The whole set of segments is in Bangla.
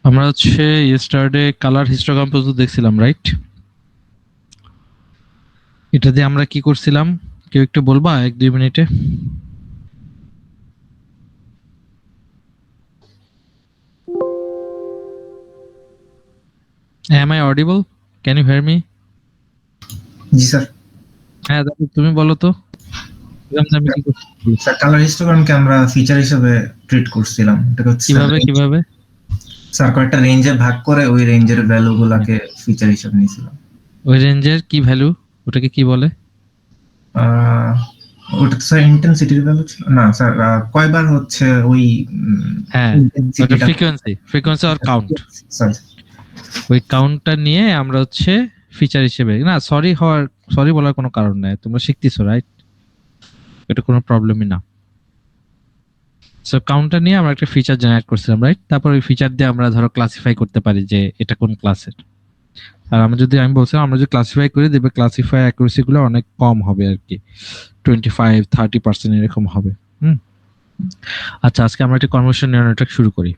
আমরা হচ্ছে ইয়েস্টারডে কালার হিস্টোগ্রাম পর্যন্ত দেখছিলাম, রাইট? এটা দিয়ে আমরা কি করছিলাম কেউ একটু বলবা 1-2 মিনিটে? Am I audible? Can you hear me? G sir. হ্যাঁ দাদু, তুমি বলো তো আমি কি করছি। স্যার কালার হিস্টোগ্রামকে আমরা ফিচার হিসেবে ট্রিট করছিলাম। এটা হচ্ছে কিভাবে স্যার কয়েকটা রেঞ্জে ভাগ করে ওই রেঞ্জের ভ্যালুগুলোকে ফিচার হিসেবে নিয়েছিলাম। ওই রেঞ্জের কি ভ্যালু, ওটাকে কি বলে? ওটা তো স্যার ইন্টেন্সিটির ভ্যালু ছিল না স্যার। কয়বার হচ্ছে ওই হ্যাঁ, ওটা ফ্রিকোয়েন্সি আর কাউন্ট। স্যার ওই কাউন্টটা নিয়ে আমরা হচ্ছে ফিচার হিসেবে, না সরি বলার কোনো কারণ নাই, তোমরা শিখতেছো, রাইট? এটা কোনো প্রবলেমই না। সো কাউন্টটা নিয়ে আমরা একটা ফিচার জেনারেট করছিলাম, রাইট? তারপর ওই ফিচার দিয়ে আমরা ধরো ক্লাসিফাই করতে পারি যে এটা কোন ক্লাসের। আর আমি বলছিলাম আমরা যদি ক্লাসিফাই করি, দেখবে ক্লাসিফাই অ্যাকুরেসি গুলো অনেক কম হবে আর কি, 25-30% এরকম হবে। আচ্ছা, আজকে আমরা একটা কনভলিউশন নিউরাল নেটওয়ার্ক শুরু করি।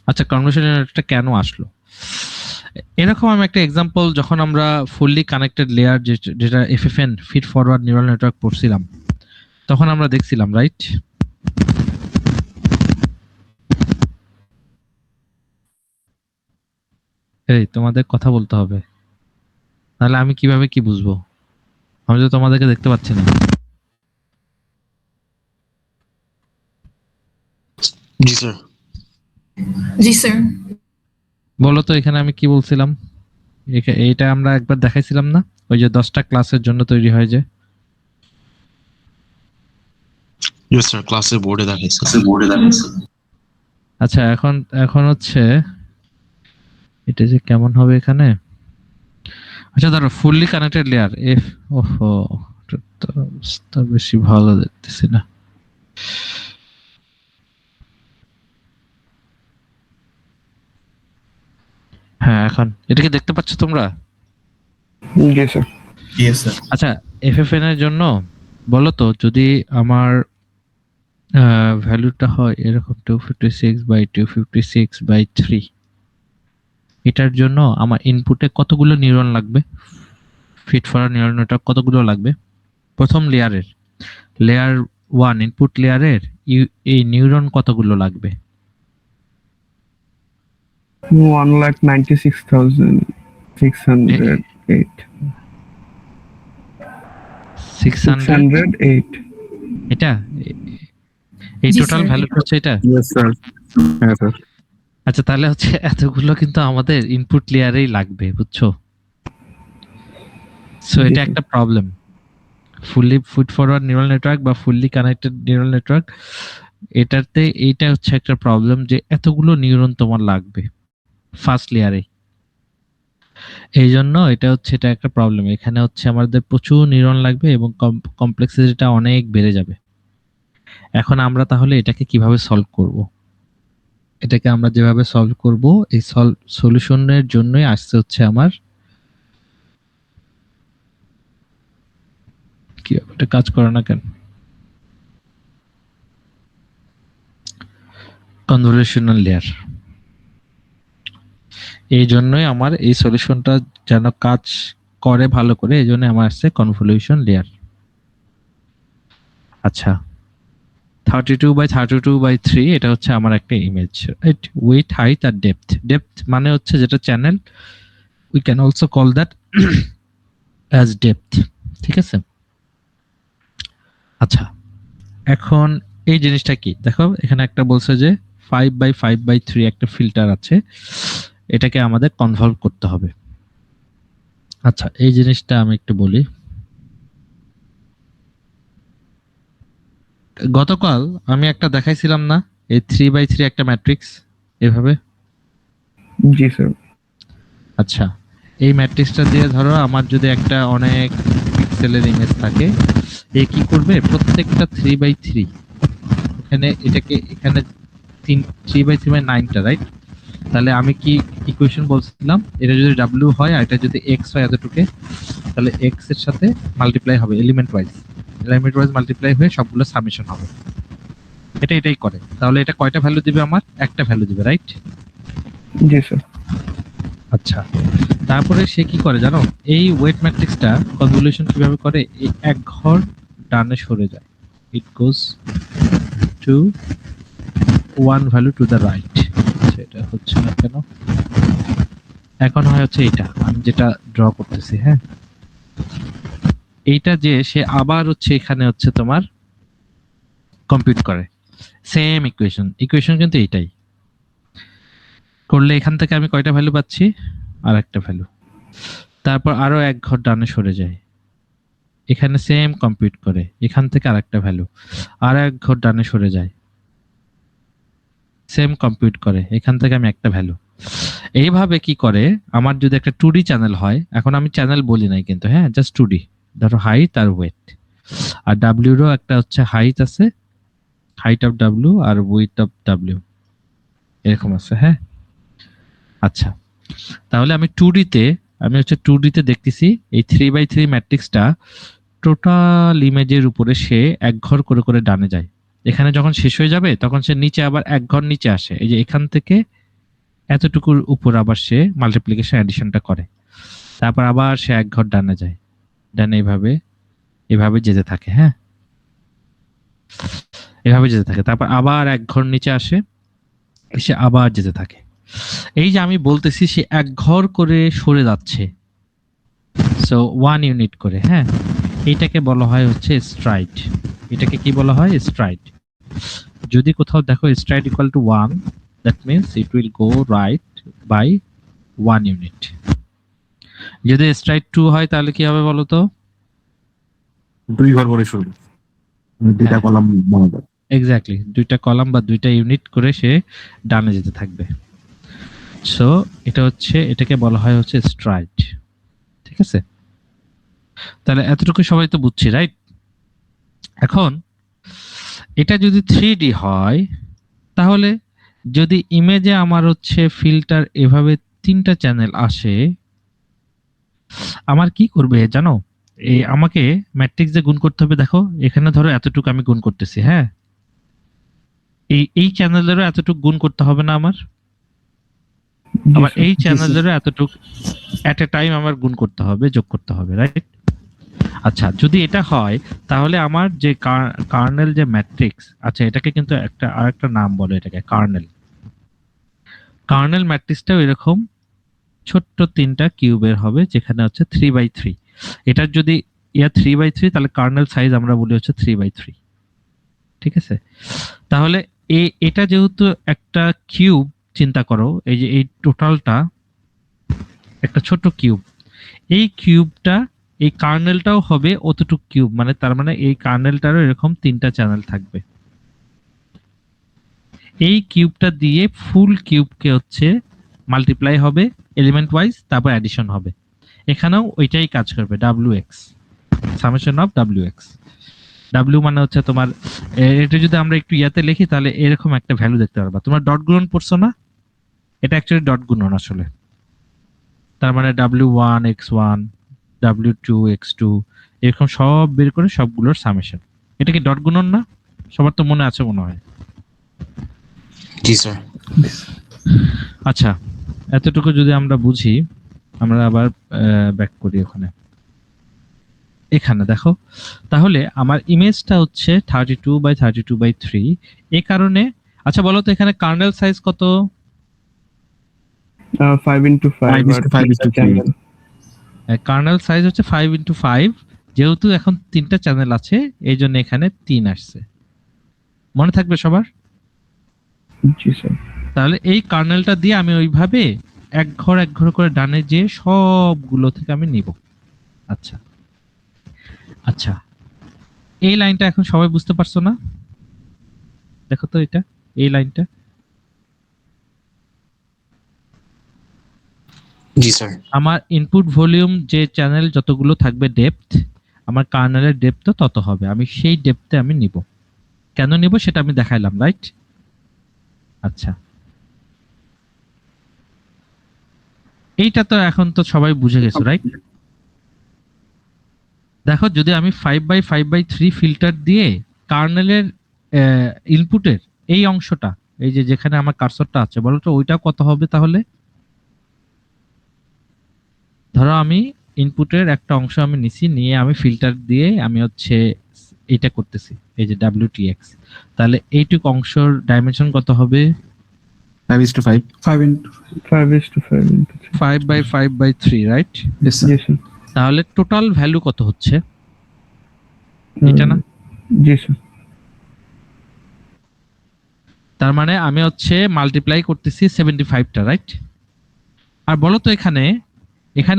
আচ্ছা, কনভলিউশন নিউরাল নেটওয়ার্কটা কেন আসলো? এরকম আমি একটা এক্সাম্পল, যখন আমরা ফুললি কানেক্টেড লেয়ার যেটা এফএফএন ফিড ফরওয়ার্ড নিউরাল নেটওয়ার্ক পড়ছিলাম, তখন আমরা দেখছিলাম, রাইট? এই তোমাদের কথা বলতে হবে, নাহলে আমি কিভাবে কি বুঝবো? আমি তো তোমাদেরকে দেখতে পাচ্ছি না। জি স্যার। জি স্যার। বলো তো এখানে আমি কি বলছিলাম? এইটা আমরা একবার দেখাইছিলাম না, ওই যে 10টা ক্লাসের জন্য তৈরি হয় যে। ইয়েস স্যার, ক্লাসে বোর্ডে দেখাইছে। আচ্ছা, এখন হচ্ছে এটা যে কেমন হবে এখানে। আচ্ছা ধরো ফুললি কানেক্টেড লেয়ার এফ। ওহো, অবস্থা বেশি ভালো দেখতেছি না। হ্যাঁ, এখন এটা কি দেখতে পাচ্ছ তোমরা? জি স্যার। Yes sir. আচ্ছা, এফএফএন এর জন্য বলো তো, যদি আমার ভ্যালুটা হয় এরকম 256/256/3, এটার জন্য আমার ইনপুটে কতগুলো নিউরন লাগবে? ফিট ফরওয়ার্ড নিউরাল নেটওয়ার্ক কতগুলো লাগবে? প্রথম লেয়ার 1 ইনপুট লেয়ারের এই নিউরন কতগুলো লাগবে? 1,96,608 608 এটা এই জি, টোটাল স্যার। ভ্যালুটা হচ্ছে এটা। yes sir হ্যাঁ স্যার আচ্ছা, তাহলে হচ্ছে এতগুলো কিন্তু আমাদের ইনপুট লেয়ারেই লাগবে, বুঝছো? সো এটা একটা problem. Fully feed forward neural network বা ফুললি কানেক্টেড নিউরাল নেটওয়ার্ক, এইটা হচ্ছে একটা প্রবলেম যে এতগুলো নিউরন তোমার লাগবে ফার্স্ট লেয়ারে। এই জন্য এটা একটা প্রবলেম। এখানে হচ্ছে আমাদের প্রচুর নিউরন লাগবে এবং কমপ্লেক্সিটিটা অনেক বেড়ে যাবে। এখন আমরা তাহলে এটাকে কিভাবে সলভ করব? এটাকে আমরা যেভাবে সলভ করব, এই সলিউশনের জন্যই আসছে হচ্ছে আমার কি এটা কাজ করে না কেন, কনভলিউশনাল লেয়ার। এই জন্যই আমার এই সলিউশনটা যেন কাজ করে ভালো করে, এই জন্য আমার আসছে কনভলিউশন লেয়ার। আচ্ছা, 32/32/3 এটা হচ্ছে আমার একটা ইমেজ, রাইট? উইথ, হাইট আর ডেপথ মানে হচ্ছে যেটা channel, we can also call that as depth, ঠিক আছে? আচ্ছা, এখন এই জিনিসটা কি দেখো, এখানে একটা বলছে যে 5/5/3 একটা ফিল্টার আছে, এটাকে আমাদের কনভলভ করতে হবে। আচ্ছা, এই জিনিসটা আমি একটু বলি। গতকাল আমি একটা দেখাইছিলাম না, এই 3/3 একটা ম্যাট্রিক্স এভাবে। জি স্যার আচ্ছা, এই ম্যাট্রিক্সটা দিয়ে ধরো আমার যদি একটা অনেক পিক্সেলের ইমেজ থাকে, এ কি করবে, প্রত্যেকটা 3/3 এখানে 3/3 মানে 9টা, রাইট? তাহলে আমি কি ইকুয়েশন বলছিলাম, এটা যদি w হয় আর এটা যদি x হয় এতটুকু, তাহলে x এর সাথে মাল্টিপ্লাই হবে এলিমেন্ট ওয়াইজ মাল্টিপ্লাই হয়ে সবগুলো সামেশন হবে। এটাই করে। তাহলে এটা কয়টা ভ্যালু দিবে? আমার একটা ভ্যালু দিবে, রাইট? জি স্যার। আচ্ছা, তারপরে সে কি করে জানো, এই ওয়েট ম্যাট্রিক্সটা কনভলিউশন কিভাবে করে, এই এক ঘর ডানে সরে যায়, it goes to one value to the right. সেটা হচ্ছে না কেন, এখন হয় হচ্ছে এইটা আমি যেটা ড্র করতেছি, হ্যাঁ এইটা যে সে আবার হচ্ছে এখানে হচ্ছে তোমার কম্পিউট করে সেম ইকুয়েশন কিন্তু এইটাই করলে এখান থেকে আমি কয়টা ভ্যালু পাচ্ছি, আর একটা ভ্যালু। তারপর আরো এক ঘর ডানে সরে যায়, এখানে সেম কম্পিউট করে, এখান থেকে আরেকটা ভ্যালু, আর এক ঘর ডানে সরে যায়, সেম কম্পিউট করে, এখান থেকে আমি একটা ভ্যালু। এইভাবে কি করে, আমার যদি একটা 2D চ্যানেল হয়, এখন আমি চ্যানেল বলি নাই কিন্তু, হ্যাঁ জাস্ট 2D, ধরো হাইট আর ওয়েট, আর ডাব্লিউরও একটা হচ্ছে হাইট আছে, হাইট অফ ডাব্লিউ আর উইথ অফ ডাব্লিউ এরকম আছে, হ্যাঁ। আচ্ছা, তাহলে আমি 2D তে হচ্ছে 2D তে দেখতেছি এই 3x3 ম্যাট্রিক্সটা টোটাল ইমেজের উপরে সে এক ঘর করে করে ডানে যায়, এখানে যখন শেষ হয়ে যাবে তখন সে নিচে আবার এক ঘর নিচে আসে, এই যে এখান থেকে এতটুকুর উপর আবার সে মাল্টিপ্লিকেশন এডিশনটা করে, তারপর আবার সে এক ঘর ডানে যায়, ডানে এইভাবে এভাবে যেতে থাকে, হ্যাঁ এভাবে যেতে থাকে, তারপর আবার এক ঘর নিচে আসে, এসে আবার যেতে থাকে। এই যে আমি বলতেছি সে এক ঘর করে সরে যাচ্ছে, সো 1 ইউনিট করে, হ্যাঁ এইটাকে বলা হয় হচ্ছে স্ট্রাইড। এটাকে কি বলা হয়, স্ট্রাইড। যদি কোথাও দেখো stride equal to 1, that means it will go right by 1 unit. যদি স্ট্রাইড 2 হয় তাহলে কি হবে বলো তো? 2 ঘর করে শুরু, দুইটা হ্যাঁ। কলাম বানাবে। এক্স্যাক্টলি, দুইটা কলাম বা দুইটা ইউনিট করে সে ডানে যেতে থাকবে। সো এটা হচ্ছে, এটাকে বলা হয় হচ্ছে স্ট্রাইড, ঠিক আছে? তাহলে এতটুকু সবাই তো বুঝছি, রাইট? এখন এটা যদি 3D হয়, তাহলে যদি ইমেজে আমার হচ্ছে ফিল্টার এভাবে 3টা চ্যানেল আসে, আমার কি করবে জানো, এই আমাকে ম্যাট্রিক্স যে গুণ করতে হবে, দেখো এখানে ধরো এতটুকু আমি গুণ করতেছি, হ্যাঁ এই চ্যানেলেরও এতটুকু গুণ করতে হবে না আমার, জি আবার স্যার। এই চ্যানেলেরও এতটুকু এট এ টাইম আমার গুণ করতে হবে, যোগ করতে হবে, রাইট? আচ্ছা, যদি এটা হয় তাহলে আমার যে কার্নেল যে ম্যাট্রিক্স, আচ্ছা এটাকে কিন্তু আরেকটা নাম বলে, এটাকে কার্নেল ম্যাট্রিক্সটাও এরকম ছোট্ট 3টা কিউবের হবে, যেখানে হচ্ছে 3x3। এটার যদি 3x3, তাহলে কার্নেল সাইজ আমরা বলি হচ্ছে 3x3, ঠিক আছে? তাহলে এটা যেহেতু একটা কিউব, চিন্তা করো এই যে এই টোটালটা একটা ছোট কিউব, এই কিউবটা, এই কার্নেলটাও হবে অতটুক কিউব, মানে তার মানে এই কার্নেলটারও এরকম 3টা চ্যানেল থাকবে। এই কিউবটা দিয়ে ফুল কিউবকে হচ্ছে মাল্টিপ্লাই হবে এলিমেন্ট ওয়াইজ, তারপর অ্যাডিশন হবে। এখানেও ওইটাই কাজ করবে, wx summation of wx। w মানে হচ্ছে তোমার, এটা যদি আমরা একটু ইয়াতে লিখি তাহলে এরকম একটা ভ্যালু দেখতে পারবা, তোমরা ডট গুণন পড়ছো না? এটা অ্যাকচুয়ালি ডট গুণন আসলে, তার মানে w1 x1 w2 x2 এরকম সব বের করে সবগুলোর সামেশন। এটা কি ডট গুণন না? সবার তো মনে আছে মনে হয়। জি স্যার। আচ্ছা, এতটুকু যদি আমরা বুঝি, আমরা আবার ব্যাক করি ওখানে। এখানে দেখো, তাহলে আমার ইমেজটা হচ্ছে 32x32x3, এই কারণে। আচ্ছা বলো তো এখানে কার্নেল সাইজ কত? 5x5 আর 5:5 চ্যানেল। কার্নেল সাইজ হচ্ছে 5x5, যেহেতু এখন 3টা চ্যানেল আছে এই জন্য এখানে 3 আসছে, মনে থাকবে সবার? জি স্যার। তাহলে এই কার্নেলটা দিয়ে আমি ওইভাবে এক ঘর করে ডানে যে সবগুলো থেকে আমি নিব। আচ্ছা আচ্ছা, এই লাইনটা এখন সবাই বুঝতে পারছো না? দেখো তো এটা, এই লাইনটা জি স্যার। আমার ইনপুট ভলিউম যে চ্যানেল যতগুলো থাকবে ডেপথ, আমার কার্নেলের ডেপথ তত হবে, আমি সেই ডেপথে আমি নিব। কেন নিব সেটা আমি দেখাইলাম, রাইট? আচ্ছা, এইটা তো এখন তো সবাই বুঝে গেছো, রাইট? দেখো যদি আমি 5x5x3 ফিল্টার দিয়ে কার্নেলের ইনপুটের এই অংশটা এই যে যেখানে আমার কার্সরটা আছে বলো তো ওইটা কত হবে তাহলে? ধরো আমি ইনপুটের একটা অংশ আমি নিছি, নিয়ে আমি ফিল্টার দিয়ে আমি হচ্ছে এটা করতেছি, এই যে WTX, তাহলে এইটুক অংশের ডাইমেনশন কত হবে? 5:5. 5 into 5:5 into 3. 5/5/3, right? yes sir. Yes, sir. তাহলে টোটাল ভ্যালু কত হচ্ছে? এটা না? Yes, sir. তার মানে আমি হচ্ছে মাল্টিপ্লাই করতেছি 75টা, রাইট? আর বলো তো এখানে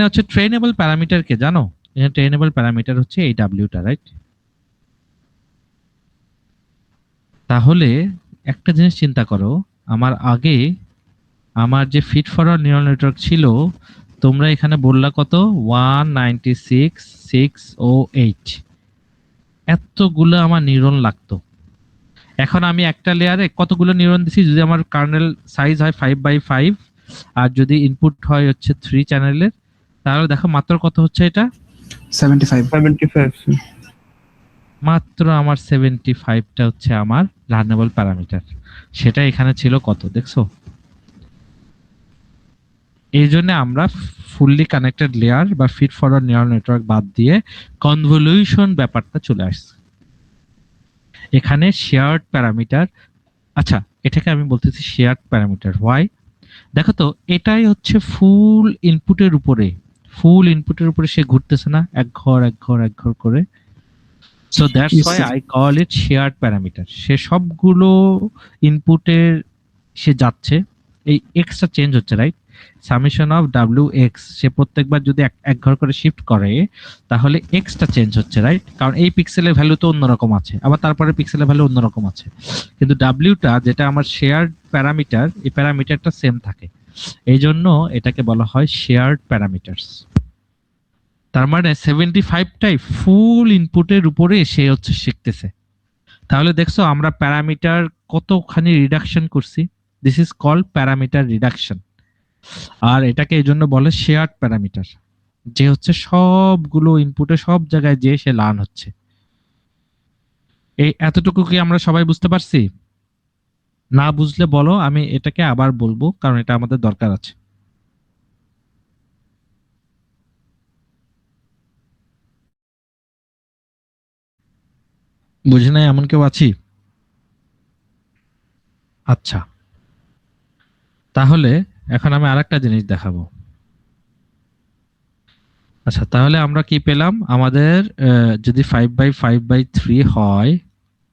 হচ্ছে ট্রেনেবল প্যারামিটার কে জানো? এখানে ট্রেনেবল প্যারামিটার হচ্ছে এই ডাব্লিউটা, রাইট? তাহলে একটা জিনিস চিন্তা করো, আমার আগে আমার যে ফিড ফরওয়ার্ড নিউরাল নেটওয়ার্ক ছিল, তোমরা এখানে বললা কত? 196,608। এতগুলো আমার নিউরন লাগতো। এখন আমি একটা লেয়ারে কতগুলো নিউরন দিছি? যদি আমার কার্নেল সাইজ হয় 5/5 আর যদি ইনপুট হয় হচ্ছে 3 চ্যানেলের, তাহলে দেখো মাত্র কত হচ্ছে এটা? 75 75, sir. মাত্র আমার 75টা হচ্ছে আমার লার্নেবল প্যারামিটার। সেটা এখানে ছিল কত দেখছো? এই জন্য আমরা ফুললি কানেক্টেড লেয়ার বা ফিড ফরওয়ার্ড নিউরাল নেটওয়ার্ক বাদ দিয়ে কনভলিউশন ব্যাপারটা চলে আসছে। এখানে শেয়ার্ড প্যারামিটার, আচ্ছা এটাকে আমি বলতেছি শেয়ার্ড প্যারামিটার। হোয়াই? দেখো তো এটাই হচ্ছে ফুল ইনপুটের উপরে সে ঘুরতেছে না, এক ঘর করে। So that's Yes, why sir. I call it shared parameter. সে সবগুলো ইনপুটের সে যাচ্ছে, এই এক্সটা চেঞ্জ হচ্ছে, রাইট? সামেশন অফ WX, সে প্রত্যেকবার যদি এক ঘর করে শিফট করে তাহলে এক্সটা চেঞ্জ হচ্ছে, রাইট? কারণ এই পিক্সেলের ভ্যালু তো অন্যরকম আছে, আবার তারপরে পিক্সেলের ভ্যালু অন্যরকম আছে, কিন্তু ডাব্লিউটা যেটা আমার শেয়ার্ড প্যারামিটার, এই প্যারামিটারটা সেম থাকে। এই জন্য এটাকে বলা হয় শেয়ার্ড প্যারামিটারস। তার মানে 75টাই ফুল ইনপুটের উপরে সে হচ্ছে শিখতেছে। তাহলে দেখছো আমরা প্যারামিটার কতখানি রিডাকশন করছি। This is called parameter reduction. আর এটাকে এই জন্য বলে শেয়ার্ড প্যারামিটার, যে হচ্ছে সবগুলো ইনপুটে সব জায়গায় যে সে লার্ন হচ্ছে। এই এতটুকু কি আমরা সবাই বুঝতে পারছি? না বুঝলে বলো, আমি এটাকে আবার বলবো, কারণ এটা আমাদের দরকার আছে। বুঝে নাই এমন কেউ আছি? আচ্ছা, তাহলে এখন আমি আরেকটা জিনিস দেখাবো। আচ্ছা, তাহলে আমরা কি পেলাম? আমাদের যদি 5/5/3 হয়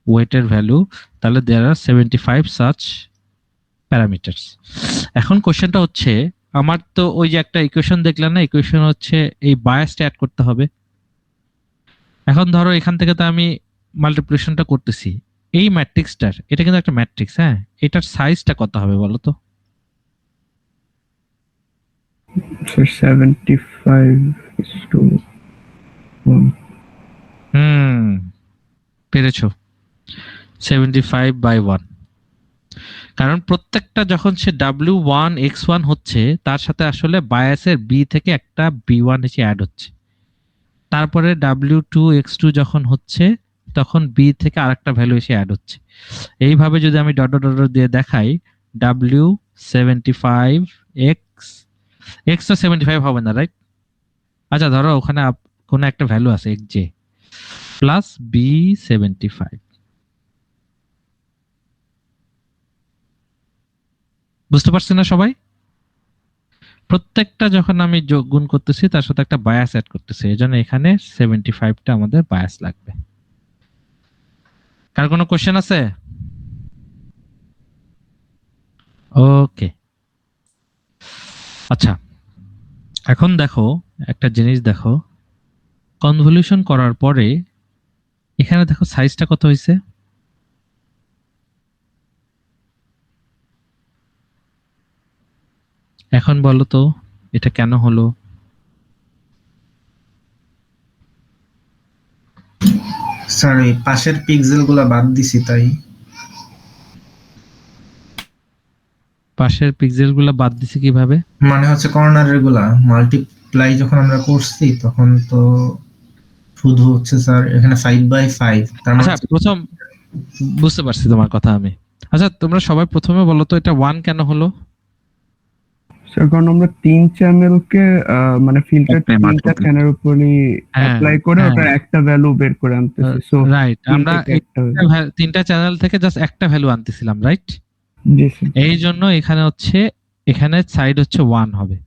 ওয়েটের ভ্যালু, তাহলে দেয়ার আর 75 সাচ প্যারামিটারস। এখন কোশ্চেনটা হচ্ছে, আমার তো ওই যে একটা ইকুয়েশন দেখলাম না, ইকুয়েশন হচ্ছে এই বায়াসটা অ্যাড করতে হবে। এখন ধরো এখান থেকে তো আমি মাল্টিপ্লিকেশনটা করতেছি, এই ম্যাট্রিক্সটার, এটা কিন্তু একটা ম্যাট্রিক্স, হ্যাঁ, এটার সাইজটা কত হবে বলো তো? So 75:1. পেরেছো? 75/1। কারণ প্রত্যেকটা যখন সে W1X1 হচ্ছে, তার সাথে আসলে বায়াসের B থেকে একটা B1 এসে অ্যাড হচ্ছে। তারপরে W2X2 যখন হচ্ছে, তখন B থেকে আরেকটা ভ্যালু এসে অ্যাড হচ্ছে। এইভাবে যদি আমি ডট ডট ডট দিয়ে দেখাই, W75X, X তো 75 হবে না, রাইট? আচ্ছা ধরো ওখানে কোনো একটা ভ্যালু আছে XJ প্লাস B75। বুঝতে পারছি না সবাই? প্রত্যেকটা যখন আমি গুণ করতেছি তার সাথে একটা বায়াস অ্যাড করতেছি, এই জন্য এখানে 75টা আমাদের বায়াস লাগবে। কার কোনো কোশ্চেন আছে? ওকে, আচ্ছা এখন দেখো একটা জিনিস, দেখো কনভলিউশন করার পরে এখানে দেখো সাইজটা কত হয়েছে। এখন বলো তো এটা কেন হলো? স্যার এই পাশের পিক্সেল গুলা বাদ দিছি তাই। পাশের পিক্সেল গুলা বাদ দিছি কিভাবে? মানে হচ্ছে কর্নারের গুলা মাল্টিপ্লাই যখন আমরা করছি তখন তো শুধু হচ্ছে স্যার এখানে 5/5, তার মানে আচ্ছা প্রথম বুঝতে পারছি তোমার কথা আমি। আচ্ছা তোমরা সবাই প্রথমে বলো তো এটা 1 কেন হলো? স্যার কারণ আমরা 3 চ্যানেলকে মানে ফিল্টার একটাই mark 3টা করতে। চ্যানেলের উপরই হ্যাঁ, অ্যাপ্লাই করে হ্যাঁ। ওটার একটা ভ্যালু বের করে আনতেছি। সো রাইট, 3 আমরা থেকে এই একটা value। তিনটা চ্যানেল থেকে জাস্ট একটা ভ্যালু আনতেছিলাম, রাইট? জি স্যার। এই জন্য এখানে হচ্ছে, এখানে সাইড হচ্ছে 1 হবে।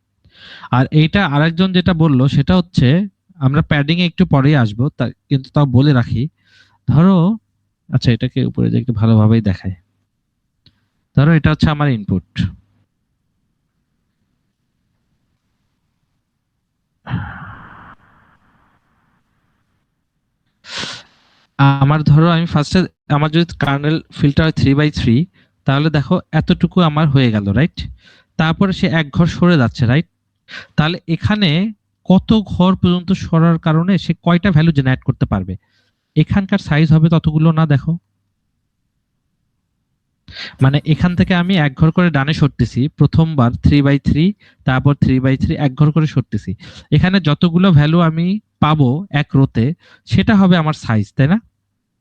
আর এইটা আরেকজন যেটা বললো সেটা হচ্ছে, আমরা প্যাডিং এ একটু পরেই আসবো, কিন্তু তাও বলে রাখি। ধরো, আচ্ছা এটাকে উপরে যে একটু ভালোভাবেই দেখায়। ধরো এটা হচ্ছে আমার ইনপুট, আমার ধরো আমি ফার্স্টে, আমার যদি কার্নেল ফিল্টার হয় 3/3, তাহলে দেখো এতটুকু আমার হয়ে গেল, রাইট? তারপরে সে এক ঘর সরে যাচ্ছে, রাইট? তাহলে এখানে কত ঘর পর্যন্ত সরার কারণে সে কয়টা ভ্যালু জেনারেট করতে পারবে? এখানকার সাইজ হবে ততগুলো না, দেখো। মানে এখান থেকে আমি এক ঘর করে ডানে সরতেছি, প্রথমবার 3/3, তারপর 3/3, এক ঘর করে সরতেছি। এখানে যতগুলো ভ্যালু আমি পাবো এক রোতে, সেটা হবে আমার সাইজ, তাই না?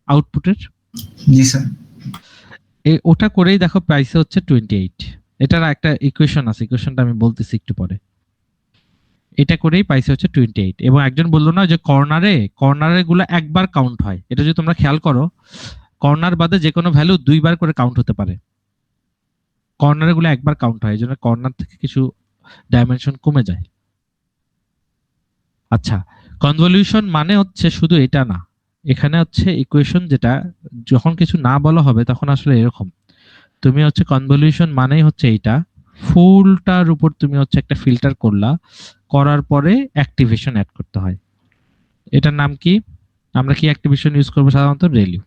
আউটপুটের জি স্যার। ওটা করেই দেখো প্রাইস হচ্ছে 28। এটার একটা ইকুয়েশন আছে, ইকুয়েশনটা আমি বলতেছি একটু পরে। এটা করেই পাইছে হচ্ছে 28। এবং একজন বললো না যে কর্নারে গুলো একবার কাউন্ট হয়, এটা যদি তোমরা খেয়াল করো, কর্নার বাদে যে কোনো ভ্যালু দুইবার করে কাউন্ট হতে পারে, কর্নারে গুলো একবার কাউন্ট হয়, এই জন্য কর্নার থেকে কিছু ডাইমেনশন কমে যায়। আচ্ছা, কনভলিউশন মানে হচ্ছে শুধু এটা না, এখানে হচ্ছে ইকুয়েশন যেটা, যখন কিছু না বলা হবে তখন আসলে এরকম, তুমি হচ্ছে কনভলিউশন মানেই হচ্ছে এইটা, ফুলটার উপর তুমি হচ্ছে একটা ফিল্টার করলা, করার পরে অ্যাক্টিভেশন অ্যাড করতে হয়। এটার নাম কি? আমরা কি অ্যাক্টিভেশন ইউজ করবো সাধারণত? রেলিউ।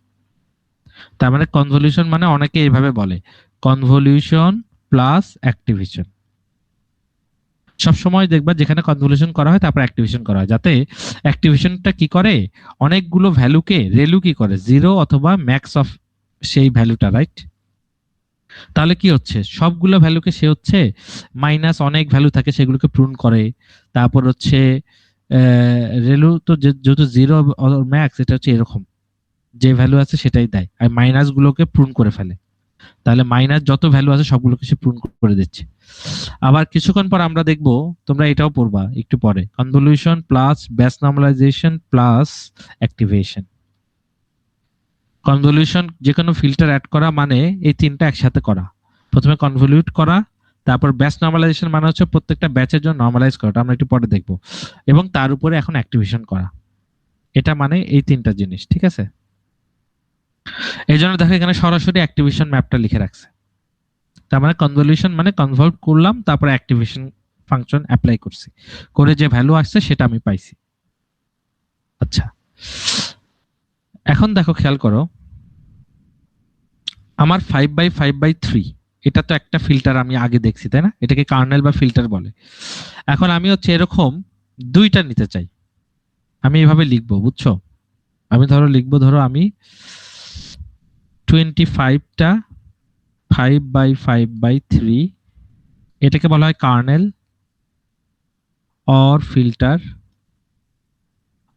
তার মানে কনভলিউশন মানে অনেকে এইভাবে বলে, কনভলিউশন প্লাস অ্যাক্টিভেশন। সবসময় দেখবা যেখানে কনভলিউশন করা হয় তারপর অ্যাক্টিভেশন করা হয়, যাতে অ্যাক্টিভেশনটা কি করে, অনেকগুলো ভ্যালুকে রেলু কি করে, জিরো অথবা ম্যাক্স অফ সেই ভ্যালুটা, রাইট? তাহলে কি হচ্ছে, সবগুলো ভ্যালুকে সে হচ্ছে মাইনাস, অনেক ভ্যালু থাকে সেগুলোকে প্রুন করে, তারপর হচ্ছে রেলু তো যেহেতু জিরো ম্যাক্স, এটা হচ্ছে এরকম, যে ভ্যালু আছে সেটাই দেয়, আর মাইনাস গুলোকে প্রুন করে ফেলে। তাহলে মাইনাস যত ভ্যালু আছে সবগুলোকে সে প্রুন করে দিচ্ছে। আবার কিছুক্ষণ পর আমরা দেখব, তোমরা এটাও পড়বা একটু পরে, convolution plus batch normalisation plus activation. Convolution যে কোনো ফিল্টার অ্যাড করা মানে এই তিনটা একসাথে করা, প্রথমে কনভলিউট করা, তারপর ব্যাচ নর্মালাইজেশন মানে হচ্ছে প্রত্যেকটা ব্যাচের জন্য নর্মালাইজ করাটা, আমরা একটু পরে দেখব, এবং তার উপরে এখন অ্যাক্টিভেশন করা। এটা মানে এই তিনটা জিনিস, ঠিক আছে? এই জন্য দেখো এখানে সরাসরি অ্যাক্টিভেশন ম্যাপটা লিখে রাখছে। তার মানে কনভলিউশন মানে কনভলভ করলাম, তারপরে অ্যাক্টিভেশন ফাংশন অ্যাপ্লাই করছি, করে যে ভ্যালু আসছে সেটা আমি পাইছি। আচ্ছা, এখন দেখো খেয়াল করো, আমার 5/5/3, এটা তো একটা ফিল্টার আমি আগে দেখছি, তাই না? এটাকে কার্নেল বা ফিল্টার বলে। এখন আমি হচ্ছে এরকম দুইটা নিতে চাই, আমি এভাবে লিখবো, বুঝছো? আমি ধরো লিখবো, ধরো আমি 25টা 5/5/3, এটাকে বলা হয় কার্নেল অর ফিল্টার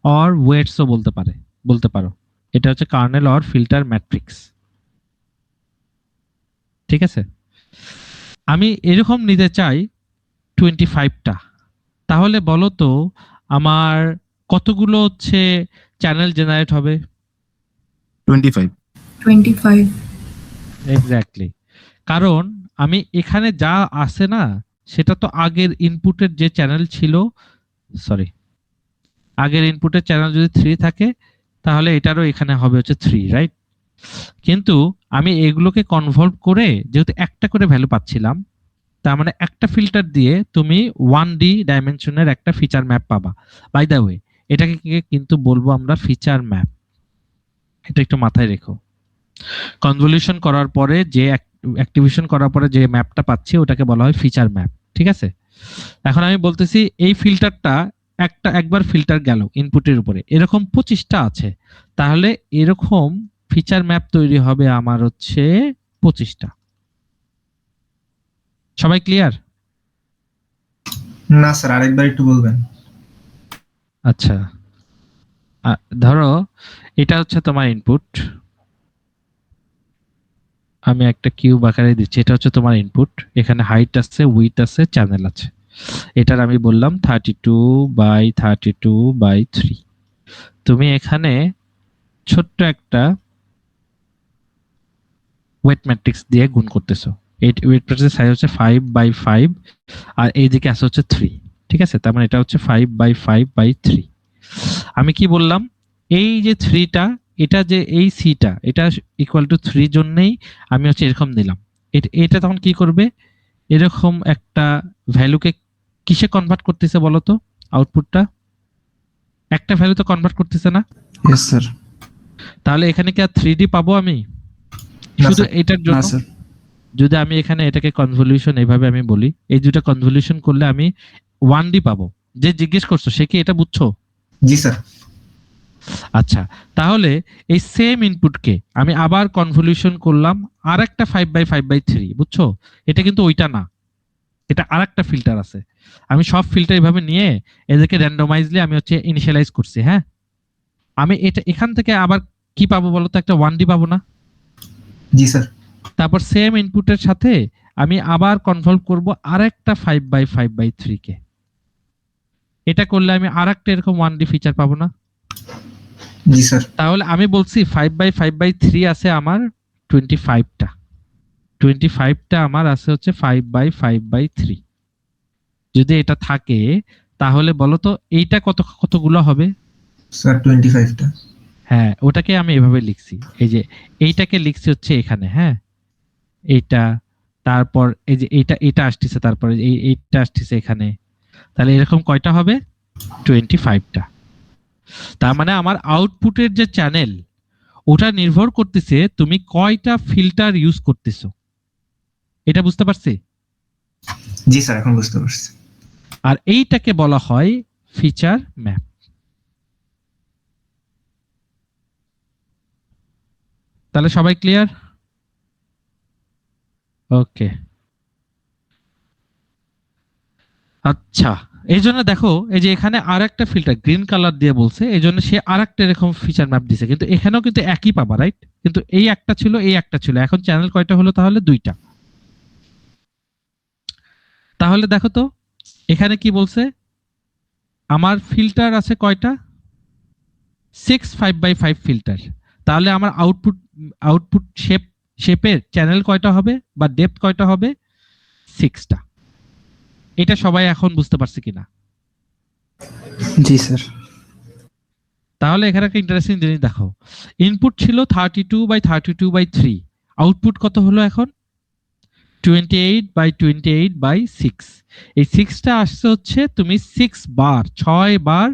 অর ওয়েটসও বলতে পারো। এটা হচ্ছে কার্নেল অর ফিল্টার ম্যাট্রিক্স, ঠিক আছে? আমি এরকম নিতে চাই 25টা, তাহলে বলো তো আমার কতগুলো হচ্ছে চ্যানেল জেনারেট হবে? 25. 25. এক্স্যাক্টলি, কারণ আমি এখানে যা আছে না, সেটা তো আগের ইনপুটের যে চ্যানেল ছিল, সরি, আগের ইনপুটের চ্যানেল যদি 3 থাকে, তাহলে এটারও এখানে হবে হচ্ছে 3, রাইট? কিন্তু আমি এগুলোকে কনভলভ করে যেহেতু একটা করে ভ্যালু পাচ্ছিলাম, তার মানে একটা ফিল্টার দিয়ে তুমি 1D ডাইমেনশনের একটা ফিচার ম্যাপ পাবা। বাই দ্য ওয়ে, এটাকে কিন্তু বলবো আমরা ফিচার ম্যাপ, এটা একটু মাথায় রেখো। কনভলিউশন করার পরে যে অ্যাক্টিভেশন করার পরে যে ম্যাপটা পাচ্ছি ওটাকে বলা হয় ফিচার ম্যাপ, ঠিক আছে? এখন আমি বলতেছি এই ফিল্টারটা একবার ফিল্টার গেল ইনপুটের উপরে, এরকম 25টা আছে, তাহলে এরকম ফিচার ম্যাপ তৈরি হবে আমার হচ্ছে 25টা। সবাই ক্লিয়ার? না স্যার, আরেকবার একটু বলবেন। আচ্ছা, ধরো এটা হচ্ছে তোমার ইনপুট, আমি একটা কিউব আকারে দিচ্ছি, এটা হচ্ছে তোমার ইনপুট, এখানে হাইট আছে, উইডথ আছে, চ্যানেল আছে। এটার আমি বললাম 32/32/3। তুমি এখানে ছোট্ট একটা ওয়েট ম্যাট্রিক্স দিয়ে গুণ করতেছো। এই ওয়েট ম্যাট্রিক্সের সাইজ হচ্ছে 5/5 আর এইদিকে আছে হচ্ছে 3। ঠিক আছে, তার মানে এটা হচ্ছে 5/5/3। আমি কি বললাম, এই যে 3টা, এটা যে এই সিটা, এটা ইকুয়াল টু 3 জন্যই আমি হচ্ছে এরকম দিলাম। এটা তখন কি করবে, এরকম একটা ভ্যালুকে কিসে কনভার্ট করতেছে বলো তো? আউটপুটটা একটা ভ্যালুতে কনভার্ট করতেছে না? Yes, sir. তাহলে এখানে কি আর 3D পাবো আমি না, শুধু স্যার। এটার না, জন্য? sir. যদি আমি এখানে এটাকে কনভলিউশন এইভাবে আমি বলি, এই দুটো কনভলিউশন করলে আমি 1D পাবো। যে জিজ্ঞেস করছো সে কি এটা বুঝছো? জি স্যার। আচ্ছা, তাহলে এই সেম ইনপুটকে আমি আবার কনভলিউশন করলাম আর একটা 5/5/3, বুঝছো? এটা কিন্তু ওইটা না, এটা আর একটা ফিল্টার আছে। আমি সব ফিল্টার এইভাবে নিয়ে এদেরকে র্যান্ডমাইজলি আমি হচ্ছে ইনিশিয়ালাইজ করছি। হ্যাঁ, আমি এটা এখান থেকে আবার কি পাবো বলো তো? একটা 1D পাবো না? জি স্যার। তারপর সেম ইনপুটের সাথে আমি আবার কনভলভ করব আরেকটা 5/5/3 কে। এটা করলে আমি আরেকটা এরকম 1D ফিচার পাবো না? জি স্যার। তাহলে আমি বলছি 5/5/3 আছে আমার 25টা। 25টা আমার আছে হচ্ছে 5/5/3। যদি এটা থাকে তাহলে বলো তো এইটা কতগুলো হবে? স্যার 25টা। হ্যাঁ, ওটাকে আমি এভাবে লিখছি, এই যে এইটাকে লিখছি হচ্ছে এখানে। হ্যাঁ, এইটা, তারপর এই যে এটা আসতেছে, তারপরে এইটা আসতেছে এখানে। তাহলে এরকম কয়টা হবে? 25টা। তার মানে আমার আউটপুটের যে চ্যানেল, ওটা নির্ভর করতেছে তুমি কয়টা ফিল্টার ইউজ করতেছো। এটা বুঝতে পারছি? জি স্যার, এখন বুঝতে পারছি। আর এইটাকে বলা হয় ফিচার ম্যাপ। তাহলে সবাই ক্লিয়ার? ওকে, আচ্ছা। এই জন্য দেখো, এই যে এখানে আর একটা ফিল্টার গ্রিন কালার দিয়ে বলছে, এই জন্য সে আর একটা এরকম ফিচার ম্যাপ দিছে, কিন্তু এখানেও কিন্তু একই পাবা, রাইট? কিন্তু এই একটা ছিল, এই একটা ছিল, এখন চ্যানেল কয়টা হলো তাহলে? 2টা। তাহলে দেখো তো এখানে কি বলছে, আমার ফিল্টার আছে কয়টা? 6 5/5 ফিল্টার। তাহলে আমার আউটপুট শেপের চ্যানেল কয়টা হবে বা ডেপথ কয়টা হবে? 6টা। এটা সবাই এখন বুঝতে পারছে কিনা? জি স্যার। তাহলে এখানে একটা ইন্টারেস্টিং জিনিস দেখো, ইনপুট ছিল 32/32/3, আউটপুট কত হলো এখন? 28/28/6। এই 6টা আসছে হচ্ছে তুমি 6 বার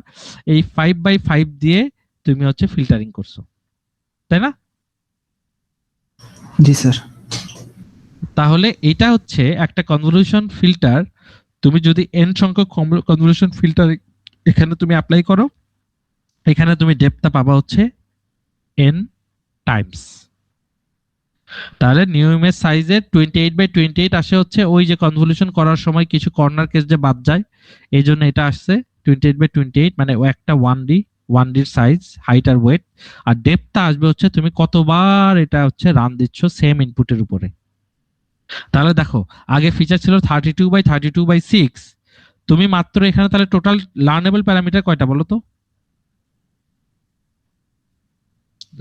এই 5/5 দিয়ে তুমি হচ্ছে ফিল্টারিং করছো, তাই না? জি স্যার। তাহলে এটা হচ্ছে একটা কনভলিউশন ফিল্টার। তুমি যদি n সংখ্যক কনভলিউশন ফিল্টার এখানে তুমি অ্যাপ্লাই করো, এখানে তুমি ডেপথটা পাবা হচ্ছে n টাইমস। তাহলে নিউ ইমেজ সাইজের 28/28 আসে হচ্ছে ওই যে কনভলিউশন করার সময় কিছু কর্নার কেস যে বাদ যায়, এই জন্য এটা আসছে 28/28, মানে ও একটা 1Dর সাইজ, হাইট আর ওয়েট। আর ডেপথটা আসবে হচ্ছে তুমি কতবার এটা হচ্ছে রান দিচ্ছ সেম ইনপুটের উপরে। তাহলে দেখো, আগে ফিচার ছিল 32/32/6, তুমি মাত্র এখানে তাহলে টোটাল লার্নেবল প্যারামিটার কয়টা বলো তো?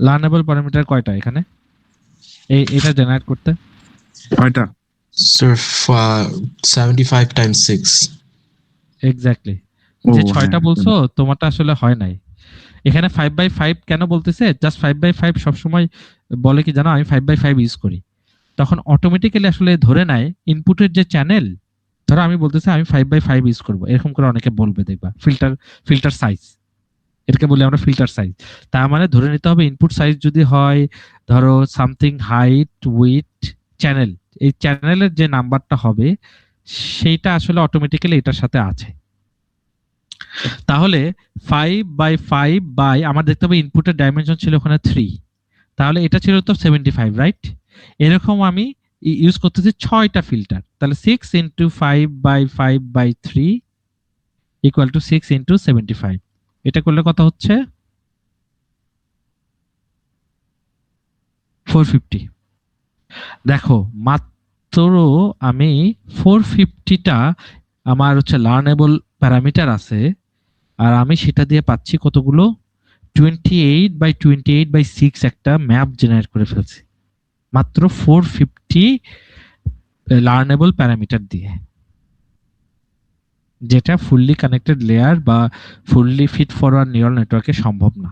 লার্নেবল প্যারামিটার কয়টা এখানে এটা জেনারেট করতে? কয়টা? Sir, 75 times 6. এক্স্যাক্টলি। ও, যে 6টা হ্যাঁ, বলছো তোমারটা আসলে হয় নাই। এখানে 5/5 কেন বলতেছে? জাস্ট 5/5 সবসময় বলে কি জানো, আমি 5/5 ইউজ করি, তখন অটোমেটিক্যালি আসলে ধরে নেয় ইনপুটের যে চ্যানেল, ধরো আমি বলতেছি আমি 5/5 ইউজ করবো, এরকম করে অনেকে বলবে, দেখবা ফিল্টার সাইজ, এটাকে বলি আমরা ফিল্টার সাইজ। তার মানে ধরে নিতে হবে ইনপুট সাইজ যদি হয় ধরো সামথিং হাইট উইথ চ্যানেল, এই চ্যানেলের যে নাম্বারটা হবে সেইটা আসলে অটোমেটিক্যালি এটার সাথে আছে। তাহলে 5/5 বাই আমার দেখতে হবে ইনপুটের ডাইমেনশন ছিল ওখানে 3, তাহলে এটা ছিল তো 75, রাইট? এরকম আমি ইউজ করতেছি 6টা ফিল্টার, তাহলে 6 × 5/5/3 ইকুয়াল টু 6 × 75। এটা করলে কত হচ্ছে? 450। দেখো মাত্র আমি 450টা আমার হচ্ছে লার্নেবল প্যারামিটার আছে, আর আমি সেটা দিয়ে পাচ্ছি কতগুলো 28/28/6 একটা ম্যাপ জেনারেট করে ফেলছি মাত্র 450 লার্নেবল প্যারামিটার দিয়ে, যেটা ফুললি কানেক্টেড লেয়ার বা ফুললি ফিট ফরওয়ার্ড নিউরাল নেটওয়ার্কে সম্ভব না।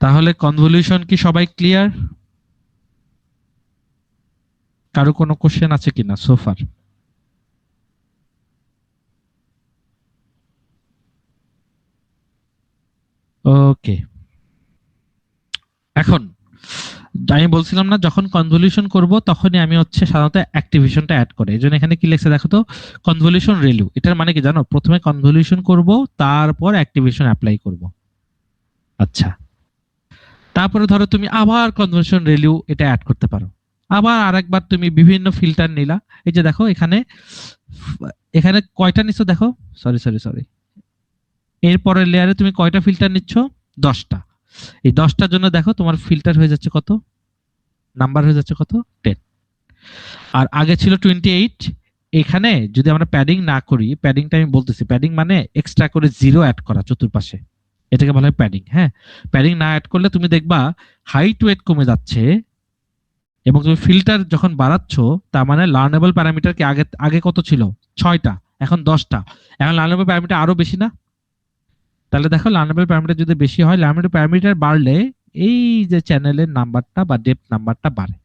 তাহলে কনভলিউশন কি সবাই ক্লিয়ার? কারো কোনো কোশ্চেন আছে কিনা সোফার? ওকে, এখন আমি বলছিলাম না যখন কনভলিউশন করব তখনই আমি হচ্ছে সাধারণত অ্যাক্টিভেশনটা অ্যাড করে, এই জন্য এখানে কি লেখছে দেখো তো, কনভলিউশন রেলু। এটার মানে কি জানো? প্রথমে কনভলিউশন করব, তারপর অ্যাক্টিভেশন অ্যাপ্লাই করব। আচ্ছা, তারপরে ধরো তুমি আবার কনভলিউশন রেলু এটা অ্যাড করতে পারো, আবার আরেকবার তুমি বিভিন্ন ফিল্টার নিলা। এই যে দেখো এখানে এখানে কয়টা নিচ্ছ দেখো, সরি সরি সরি, এরপরের লেয়ারে তুমি কয়টা ফিল্টার নিচ্ছ? 10টা। এই 10টার জন্য দেখো তোমার ফিল্টার হয়ে যাচ্ছে কত, নাম্বার হয়ে যাচ্ছে কত, 10। আর আগে ছিল 28। এখানে যদি আমরা প্যাডিং না করি, প্যাডিংটা আমি বলতেছি, প্যাডিং মানে এক্সট্রা করে 0 অ্যাড করা চতুর্পাশে, এটাকে বলা হয় প্যাডিং। হ্যাঁ, প্যাডিং না অ্যাড করলে তুমি দেখবা হাইট ওয়েট কমে যাচ্ছে, এবং তুমি ফিল্টার যখন বাড়াচ্ছ তার মানে লার্নেবল প্যারামিটার কি আগে আগে কত ছিল? 6টা, এখন 10টা। এখন লার্নেবল প্যারামিটার আরো বেশি না? তাহলে দেখো লার্নেবল প্যারামিটার যদি বেশি হয়, লার্নেবল প্যারামিটার বাড়লে এই যে চ্যানেলের নাম্বারটা বা ডেপথ নাম্বারটা বাড়ে।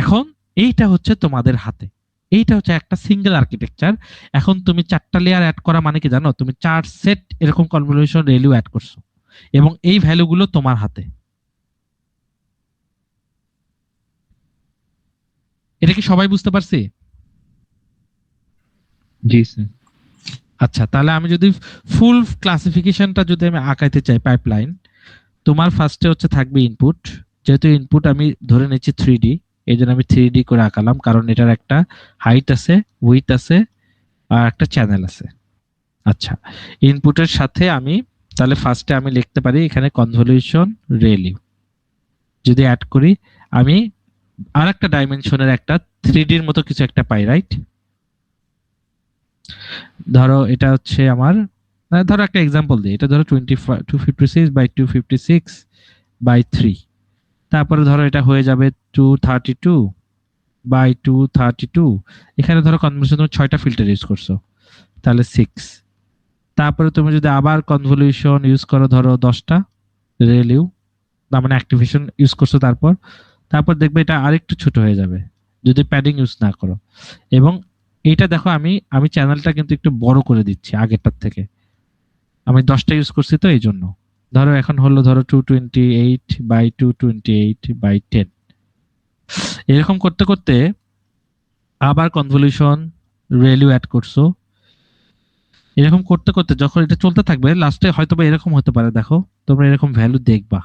এখন এইটা হচ্ছে তোমাদের হাতে, এইটা হচ্ছে একটা সিঙ্গেল আর্কিটেকচার। এখন তুমি 4টা লেয়ার অ্যাড করা মানে কি জানো? তুমি 4 সেট এরকম কনভলিউশন রেলু অ্যাড করছো, এবং এই ভ্যালুগুলো তোমার হাতে। এটা কি সবাই বুঝতে পারছি? জি স্যার। আচ্ছা, তাহলে আমি যদি ফুল ক্লাসিফিকেশনটা যদি আমি আঁকাইতে চাই পাইপলাইন, তোমার ফার্স্টে হচ্ছে থাকবে ইনপুট। যেহেতু ইনপুট আমি ধরে নিচ্ছি 3D, এই জন্য আমি 3D করে আঁকালাম, কারণ এটার একটা হাইট আছে, উইথ আছে, আর একটা চ্যানেল আছে। আচ্ছা, ইনপুটের সাথে আমি তাহলে ফার্স্টে আমি লিখতে পারি এখানে কনভলিউশন রেলু যদি অ্যাড করি, আমি আর একটা ডাইমেনশনের একটা 3Dর মতো কিছু একটা পাই, রাইট? ধরো এটা হচ্ছে আমার, ধরো একটা এক্সাম্পল দিই, এটা ধরো 256/256/3। তারপরে ধরো এটা হয়ে যাবে 232/232। এখানে ধরো কনভলিউশন তুমি 6টা ফিল্টার ইউজ করছো, তাহলে 6। তারপরে তুমি যদি আবার কনভলিউশন ইউজ করো ধরো 10টা রেলিউ, তার মানে অ্যাক্টিভেশন ইউজ করছো, তারপর তারপর দেখবে এটা আরেকটু ছোট হয়ে যাবে যদি প্যাডিং ইউজ না করো। এবং এইটা দেখো আমি আমি চ্যানেলটা কিন্তু একটু বড় করে দিচ্ছি আগেরটার থেকে, আমি 10টা ইউজ করছি তো এই জন্য। ধরো এখন হলো ধরো 228/228/10। এরকম করতে করতে আবার কনভলিউশন রেলু অ্যাড করছো, এরকম করতে করতে যখন এটা চলতে থাকবে লাস্টে হয়তো বা এরকম হতে পারে, দেখো তোমরা এরকম ভ্যালু দেখবা।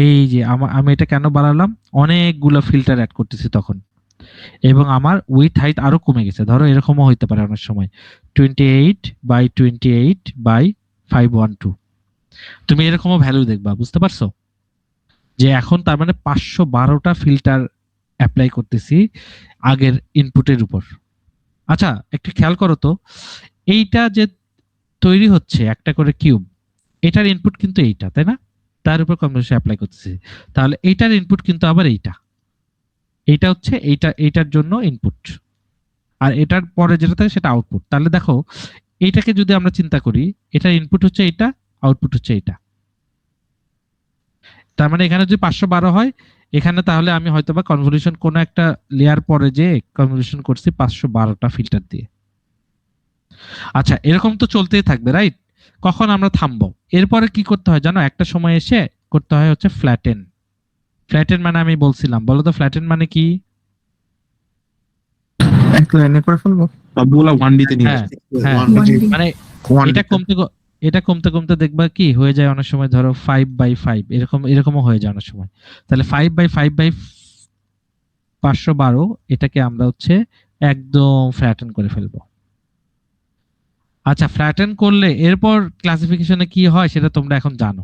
এই যে আমি এটা কেন বাড়ালাম, অনেকগুলো ফিল্টার অ্যাড করতেছি তখন, এবং আমার উইথ হাইট আরো কমে গেছে। ধরো এরকমও হইতে পারে অনেক সময় 28/28/512। তুমি এরকমও ভ্যালু দেখবা, বুঝতে পারছো? যে এখন তার মানে 512টা ফিল্টার অ্যাপ্লাই করতেছি আগের ইনপুটের উপর। আচ্ছা, একটু খেয়াল করো তো, এইটা যে তৈরি হচ্ছে একটা করে কিউব, এটার ইনপুট কিন্তু এইটা, তাই না? তার উপর কনভলিউশন অ্যাপ্লাই করতেছি, তাহলে এইটার ইনপুট কিন্তু আবার এইটা, এইটা হচ্ছে এইটার জন্য ইনপুট, আর এটার পরে যেটা থাকে সেটা আউটপুট। তাহলে দেখো এইটাকে যদি আমরা চিন্তা করি, এটার ইনপুট হচ্ছে এইটা, আউটপুট হচ্ছে এইটা। তার মানে এখানে যদি 512 হয়, এখানে তাহলে আমি হয়তোবা কনভলিউশন কোনো একটা লেয়ার পরে যে কনভলিউশন করছি 512টা ফিল্টার দিয়ে। আচ্ছা, এরকম তো চলতেই থাকবে, রাইট? কখন আমরা থামবো? এরপরে কি করতে হয় জানো? একটা সময় এসে করতে হয় হচ্ছে ফ্ল্যাটেন। ফ্ল্যাটেন মানে আমি বলছিলাম, বলো তো ফ্ল্যাটেন মানে কি? এক লাইনে করে ফেলবো সবগুলা 1D তে নিয়ে হ্যাঁ, আসবে। হ্যাঁ, 1D মানে 1D এটা কমতে কমতে দেখবা কি হয়ে যায় অনেক সময়, ধরো 5/5 এরকমও হয়ে যায় অনেক সময়। তাহলে 5/5/512 এটাকে আমরা হচ্ছে একদম ফ্ল্যাটেন করে ফেলবো। আচ্ছা, ফ্ল্যাটেন করলে এরপর ক্লাসিফিকেশনে কি হয় সেটা তোমরা এখন জানো।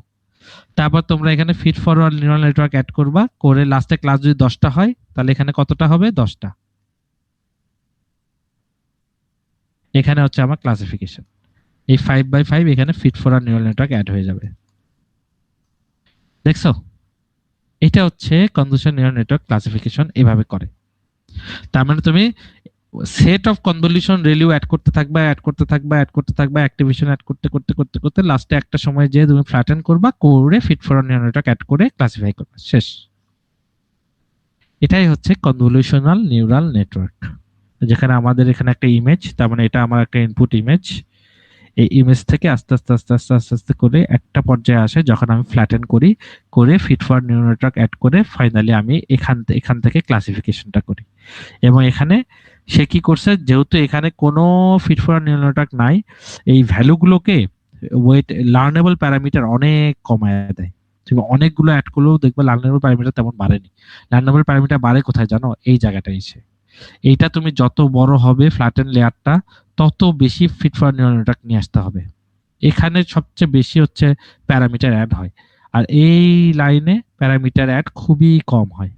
তারপর তোমরা এখানে feed forward neural network add করবা, করে লাস্টে ক্লাস যদি 10টা হয় তাহলে এখানে কতটা হবে? 10টা। এখানে হচ্ছে আমার ক্লাসিফিকেশন। এই 5/5 এখানে feed forward neural network add হয়ে যাবে। দেখছো, এটা হচ্ছে কনভলিউশন নিউরাল নেটওয়ার্ক ক্লাসিফিকেশন, এভাবে করে। তার মানে তুমি সেট অফ কনভলিউশন রেলিউ অ্যাড করতে থাকবা, অ্যাড করতে থাকবা, অ্যাড করতে থাকবা, অ্যাক্টিভেশন অ্যাড করতে করতে করতে করতে লাস্টে একটা সময় যে তুমি ফ্ল্যাটেন করবা, করে feed forward neural network add করে ক্লাসিফাই করবা, শেষ। এটাই হচ্ছে কনভলিউশনাল নিউরাল নেটওয়ার্ক। যেখানে আমাদের এখানে একটা ইমেজ, তার মানে এটা আমার একটা ইনপুট ইমেজ, এই ইমেজ থেকে আস্তে আস্তে আস্তে আস্তে আস্তে আস্তে করে একটা পর্যায়ে আসে যখন আমি ফ্ল্যাটেন করি, করে feed forward neural network add করে ফাইনালি আমি এখান থেকে ক্লাসিফিকেশনটা করি। এবং এখানে সে কি করছে, যেহেতু এখানে কোনো ফিড ফরওয়ার্ড নিউরাল নেটওয়ার্ক নাই, এই ভ্যালুগুলোকে ওয়েট লার্নেবল প্যারামিটার অনেক কমায় দেয়। তুমি অনেকগুলো অ্যাড করলেও দেখবে লার্নেবল প্যারামিটার তেমন বাড়েনি। লার্নেবল প্যারামিটার বাড়ে কোথায় জানো? এই জায়গাটায় এসে। এইটা তুমি যত বড় হবে ফ্ল্যাটেন লেয়ারটা, তত বেশি ফিড ফরওয়ার্ড নিউরাল নেটওয়ার্ক নিয়ে আসতে হবে। এখানে সবচেয়ে বেশি হচ্ছে প্যারামিটার অ্যাড হয়, আর এই লাইনে প্যারামিটার অ্যাড খুবই কম হয়।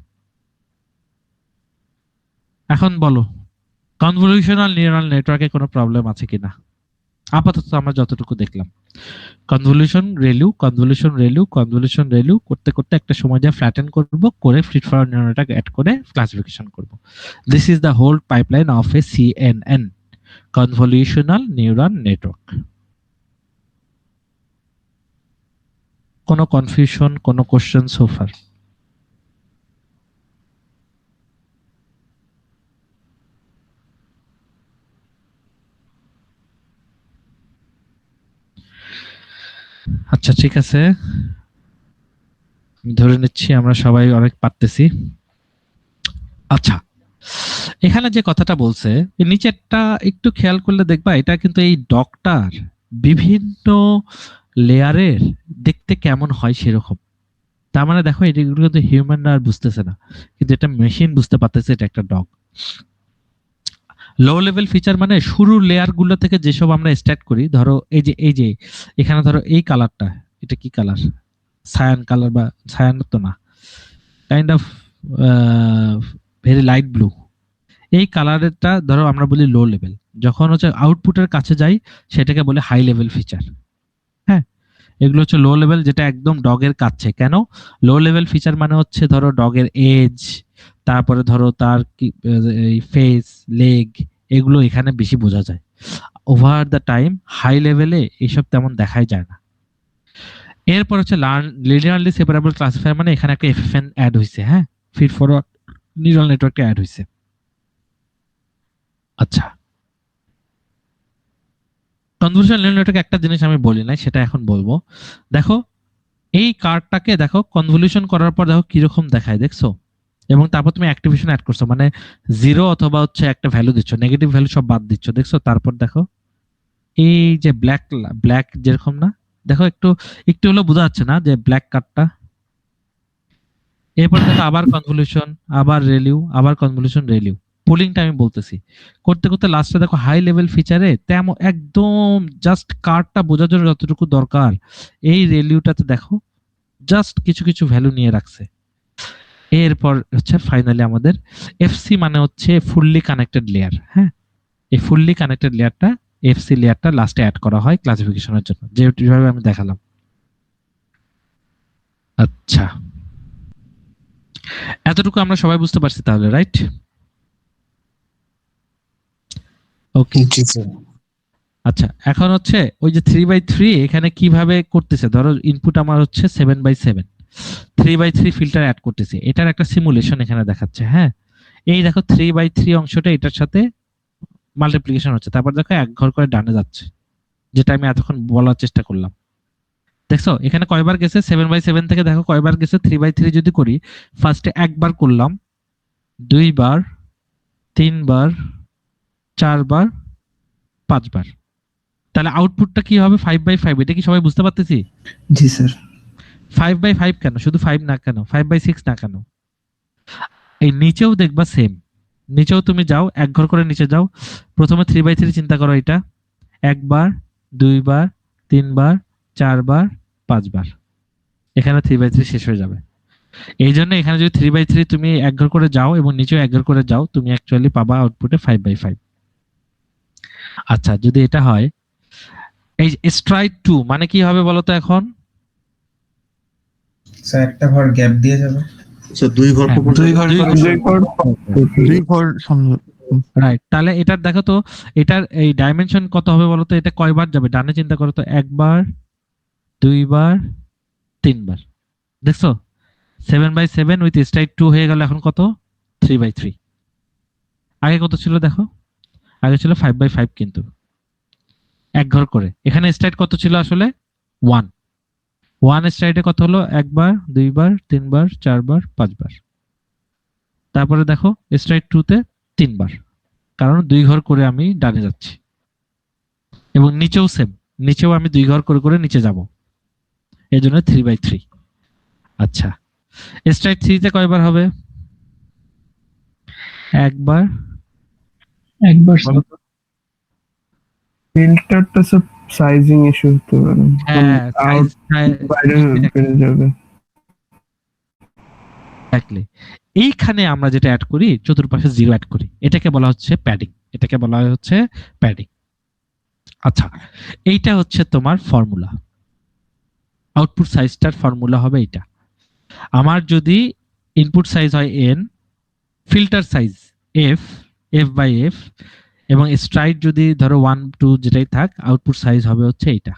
এখন বলো, কনভলিউশনাল নিউরাল নেটওয়ার্কে কোনো প্রবলেম আছে কিনা? আপাতত আমরা যতটুকু দেখলাম, convolution ReLU, convolution ReLU, convolution ReLU করতে করতে একটা সময় যা ফ্ল্যাটেন করব, করে feed forward neural network add করে ক্লাসিফিকেশন করব। This is the whole pipeline of a CNN, convolutional neural network. কোনো কনফিউশন, কোনো কোশ্চেন সোফার? আচ্ছা, ঠিক আছে, ধরে নিচ্ছি আমরা সবাই অনেক পারতেছি। আচ্ছা, এখানে যে কথাটা বলছে, এই নিচেরটা একটু খেয়াল করলে দেখবা, এটা কিন্তু এই ডক্টর বিভিন্ন লেয়ারের দেখতে কেমন হয় সেরকম। তার মানে দেখো, এগুলো কিন্তু হিউম্যান আর বুঝতেছে না, কিন্তু এটা মেশিন বুঝতে পারতেছে এটা একটা ডগ। লো লেভেল ফিচার মানে শুরুর লেয়ার গুলো থেকে যেসব আমরা স্টার্ট করি, ধরো এই যে এখানে ধরো এই কালারটা, এটা কি কালার? সায়ান কালার, বা সায়ান তো না, kind of very light blue. এই কালারটা ধরো আমরা বলি লো লেভেল। যখন হচ্ছে আউটপুটের কাছে যাই, সেটাকে বলে হাই লেভেল ফিচার। হ্যাঁ, এগুলো হচ্ছে লো লেভেল, যেটা একদম ডগের কাছে। কেন লো লেভেল ফিচার মানে হচ্ছে ধরো ডগের এজ, তারপরে ধরো তার ফেস, লেগ, এগুলো এখানে বেশি বোঝা যায়। ওভার দ্য টাইম হাই লেভেলে এইসব তেমন দেখাই যায় না। এরপর হচ্ছে লিনিয়ারলি সেপারেবল ক্লাসিফায়ার, মানে এখানে একটা এফএফএন অ্যাড হয়েছে। হ্যাঁ, ফিড ফরওয়ার্ড নিউরাল নেটওয়ার্কটা অ্যাড হয়েছে। আচ্ছা, কনভলিউশন নিউরাল নেটওয়ার্ক একটা জিনিস আমি বলি নাই, সেটা এখন বলবো। দেখো, এই কার্ডটাকে দেখো, কনভলিউশন করার পর দেখো কিরকম দেখায়, দেখছো? এবং তারপর তুমি অ্যাক্টিভেশন অ্যাড করছো, মানে 0 অথবা হচ্ছে একটা ভ্যালু দিচ্ছ, নেগেটিভ ভ্যালু সব বাদ দিচ্ছ, দেখছো? তারপর দেখো এই যে ব্ল্যাক যেরকম না, দেখো একটু একটু হলো বোঝা যাচ্ছে না যে ব্ল্যাক কার্ডটা। এরপর দেখো আবার কনভলিউশন, আবার রেলিউ, আবার কনভলিউশন রেলিউ, পুলিংটা আমি বলতেছি করতে করতে লাস্টে দেখো হাই লেভেল ফিচারে তেমন একদম জাস্ট কার্ডটা বোঝার জন্য যতটুকু দরকার, এই রেলিউটাতে দেখো জাস্ট কিছু কিছু ভ্যালু নিয়ে রাখছে। এরপর হচ্ছে ফাইনালি আমাদের এফসি, মানে হচ্ছে ফুললি কানেক্টেড লেয়ার। হ্যাঁ, এই ফুললি কানেক্টেড লেয়ারটা, এফসি লেয়ারটা লাস্টে অ্যাড করা হয় ক্লাসিফিকেশনের জন্য, যেভাবে আমি দেখালাম। আচ্ছা, এতটুকু আমরা সবাই বুঝতে পারছি তাহলে, রাইট? ওকে, জি স্যার। আচ্ছা, এখন হচ্ছে ওই যে 3/3 এখানে কিভাবে করতেছে, ধরো ইনপুট আমার হচ্ছে 7/7, 3/3 ফিল্টার অ্যাড করতেছে, এটার একটা সিমুলেশন এখানে দেখাচ্ছে। হ্যাঁ, এই দেখো 3/3 অংশটা এটার সাথে মাল্টিপ্লিকেশন হচ্ছে, তারপর দেখো এক ঘর করে ডানে যাচ্ছে, যেটা আমি এতক্ষণ বলার চেষ্টা করলাম। দেখছো এখানে কয়বার গেছে? 7/7 থেকে দেখো কয়বার গেছে। 3/3 যদি করি, ফার্স্টে একবার করলাম, 2 বার, 3 বার, 4 বার, 5 বার। তাহলে আউটপুটটা কি হবে? 5/5। এটা কি সবাই বুঝতে পারতেছি? জি স্যার। 5/5 কেন? শুধু 5 না কেন? 5/6 না কেন? এই নিচেও দেখবা সেম। নিচেও তুমি যাও, এক ঘর করে নিচে যাও, প্রথমে 3/3 চিন্তা করো, এটা একবার, 2 বার, 3 বার, 4 বার, 5 বার। এখানে 3/3 শেষ হয়ে যাবে। এই জন্য এখানে যদি 3/3 তুমি এক ঘর করে যাও এবং নিচেও এক ঘর করে যাও, তুমি অ্যাকচুয়ালি পাবা আউটপুটে 5/5। আচ্ছা, যদি এটা হয়, এই স্ট্রাইড 2 মানে কি হবে বলো তো এখন? স্যার একটা ঘর গ্যাপ দিয়ে যাবে। স্যার 2 ঘর হ্যাঁ, পর দুই ঘর দুই করে ঘর। দুই ঘর দুই ঘর সামনে। রাইট, তাহলে এটার দেখো তো, এটার এই ডাইমেনশন কত হবে বলো তো? এটা কয়বার যাবে ডানে? চিন্তা করো তো, একবার, দুইবার, তিনবার। দেখছো 7/7 উইথ স্ট্রাইড 2 হয়ে গেল এখন কত? 3/3। আগে কত ছিল দেখো? আগে ছিল 5/5 কিন্তু এক ঘর করে। এখানে স্ট্রাইড কত ছিল আসলে? 1 স্ট্রাইডে কত হলো? একবার, দুইবার, তিনবার, চারবার, পাঁচবার। তারপরে দেখো স্ট্রাইড 2 তে 3বার, কারণ 2 ঘর করে আমি ডানে যাচ্ছি। এবং নিচেও সেম, নিচেও আমি 2 ঘর করে করে নিচে যাব, এই জন্য 3/3। আচ্ছা, স্ট্রাইড 3 তে কয়বার হবে? একবার। বলো তো। ফিল্টারটা সব সাইজিং ইস্যু হতে পারে, হ্যাঁ, আউট বাইরে বেড়ে যাবে। এক্স্যাক্টলি। এইখানে আমরা যেটা অ্যাড করি, চতুর্পাশে 0 অ্যাড করি, এটাকে বলা হচ্ছে প্যাডিং। এটাকে বলা হচ্ছে প্যাডিং। আচ্ছা, এইটা হচ্ছে তোমার ফর্মুলা। আউটপুট সাইজটার ফর্মুলা হবে এটা। আমার যদি ইনপুট সাইজ হয় n, ফিল্টার সাইজ f/f, এবং স্ট্রাইড যদি ধরো 1 2 যেটাই থাক, আউটপুট সাইজ হবে হচ্ছে এইটা।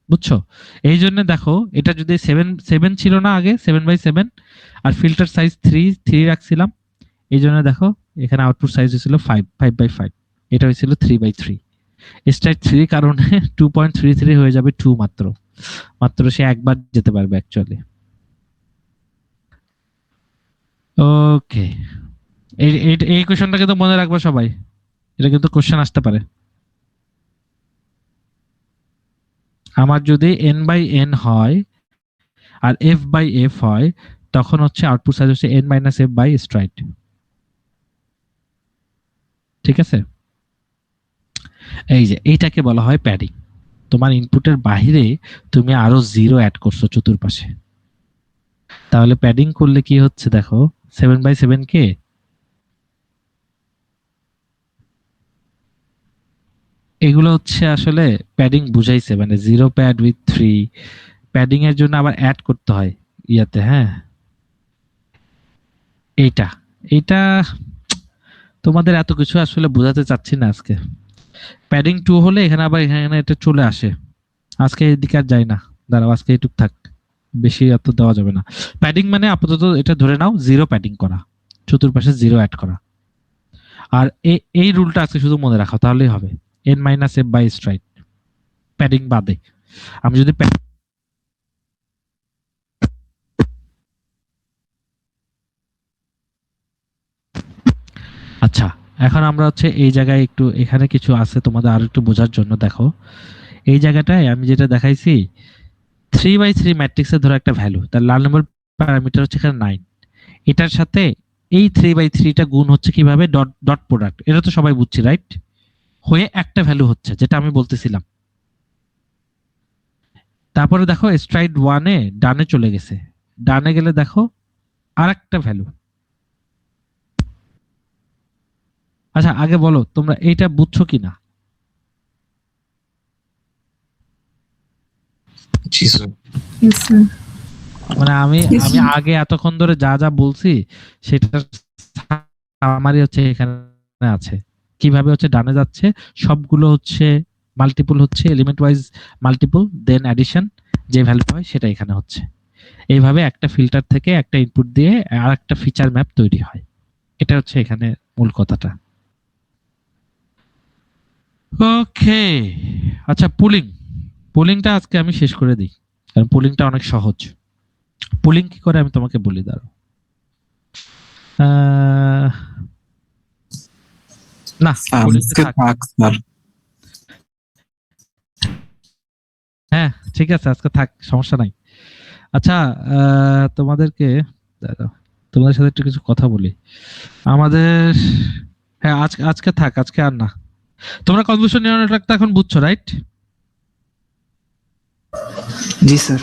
বুঝছো? এই জন্য দেখো, এটা যদি 7 ছিল না আগে, 7/7, আর ফিল্টার সাইজ 3 রাখছিলাম, এই জন্য দেখো এখানে আউটপুট সাইজ হয়েছিল 5/5, এটা হয়েছিল 3/3। স্ট্রাইড 3 কারণে 2.33 হয়ে যাবে 2 মাত্র সে একবার যেতে পারবে অ্যাকচুয়ালি। ওকে, এই কোশ্চেনটা কিন্তু মনে রাখবে সবাই, এটা কিন্তু কোশ্চেন আসতে পারে। আমার যদি n/n হয় আর f/f হয়, তখন হচ্ছে আউটপুট সাইজ হচ্ছে n-f/স্ট্রাইড। ঠিক আছে? এই যে এইটাকে বলা হয় প্যাডিং। তোমার ইনপুটের বাইরে তুমি আরো 0 অ্যাড করছো চতুর্পাশে। তাহলে প্যাডিং করলে কি হচ্ছে দেখো, 7/7 কে এগুলো হচ্ছে আসলে প্যাডিং বুঝাইছে, মানে 0 প্যাড উইথ 3। প্যাডিং এর জন্য আবার অ্যাড করতে হয় ইয়াতে। হ্যাঁ, এইটা এইটা তোমাদের এত কিছু আসলে বোঝাতে চাচ্ছি না আজকে। প্যাডিং 2 হলে এখানে আবার এখানে এটা চলে আসে। আজকে এদিকে আর যাই না, দাঁড়াও, আজকে এইটুক থাক, বেশি এত দেওয়া যাবে না। প্যাডিং মানে আপাতত এটা ধরে নাও 0 প্যাডিং করা, চতুর্পাশে 0 অ্যাড করা। আর এই রুলটা আজকে শুধু মনে রাখো, তাহলেই হবে। n-f/স্ট্রাইড প্যাডিং বাদে। আমি যদি আচ্ছা, এখন আমরা হচ্ছে এই জায়গায় একটু, এখানে কিছু আছে তোমাদের আরো একটু বোঝার জন্য। দেখো এই জায়গাটায় আমি যেটা দেখাইছি, 3/3 ম্যাট্রিক্সের ধরো একটা ভ্যালু, তার লাল নম্বর প্যারামিটার হচ্ছে এখানে 9। এটার সাথে এই 3/3টা গুণ হচ্ছে কিভাবে? Dot product. এটা তো সবাই বুঝছি, রাইট? হয়ে একটা ভ্যালু হচ্ছে, যেটা আমি বলতেছিলাম। তারপরে দেখো স্ট্রাইড 1-এ ডানে চলে গেছে, ডানে গেলে দেখো আর একটা ভ্যালু। আচ্ছা, আগে বলো তোমরা এইটা বুঝছো কিনা? জি স্যার। Yes, sir. মানে আমি Yes, আমি sir. আগে এতক্ষণ ধরে যা যা বলছি সেটা আমারই হচ্ছে এখানে আছে। কিভাবে হচ্ছে ডানে যাচ্ছে, সবগুলো হচ্ছে মাল্টিপল, হচ্ছে এলিমেন্ট ওয়াইজ মাল্টিপল, দেন অ্যাডিশন, যে ভ্যালুটা হয় সেটা এখানে হচ্ছে। এইভাবে একটা ফিল্টার থেকে একটা ইনপুট দিয়ে আর একটা ফিচার ম্যাপ তৈরি হয়। এটা হচ্ছে এখানে মূল কথাটা। ওকে, আচ্ছা, পুলিংটা আজকে আমি শেষ করে দিই, কারণ পুলিংটা অনেক সহজ। পুলিং কি করে আমি তোমাকে বলি, দাঁড়াও। না, পুলিংটা থাক। হ্যাঁ, ঠিক আছে, আজকে থাক, সমস্যা নাই। আচ্ছা, তোমাদেরকে দাঁড়াও, তোমাদের সাথে একটু কিছু কথা বলি আমাদের। হ্যাঁ, আজকে থাক, আজকে আর না। তোমরা কনভলিউশন নিউরাল নেটওয়ার্কটা এখন বুঝছো, রাইট? জি স্যার।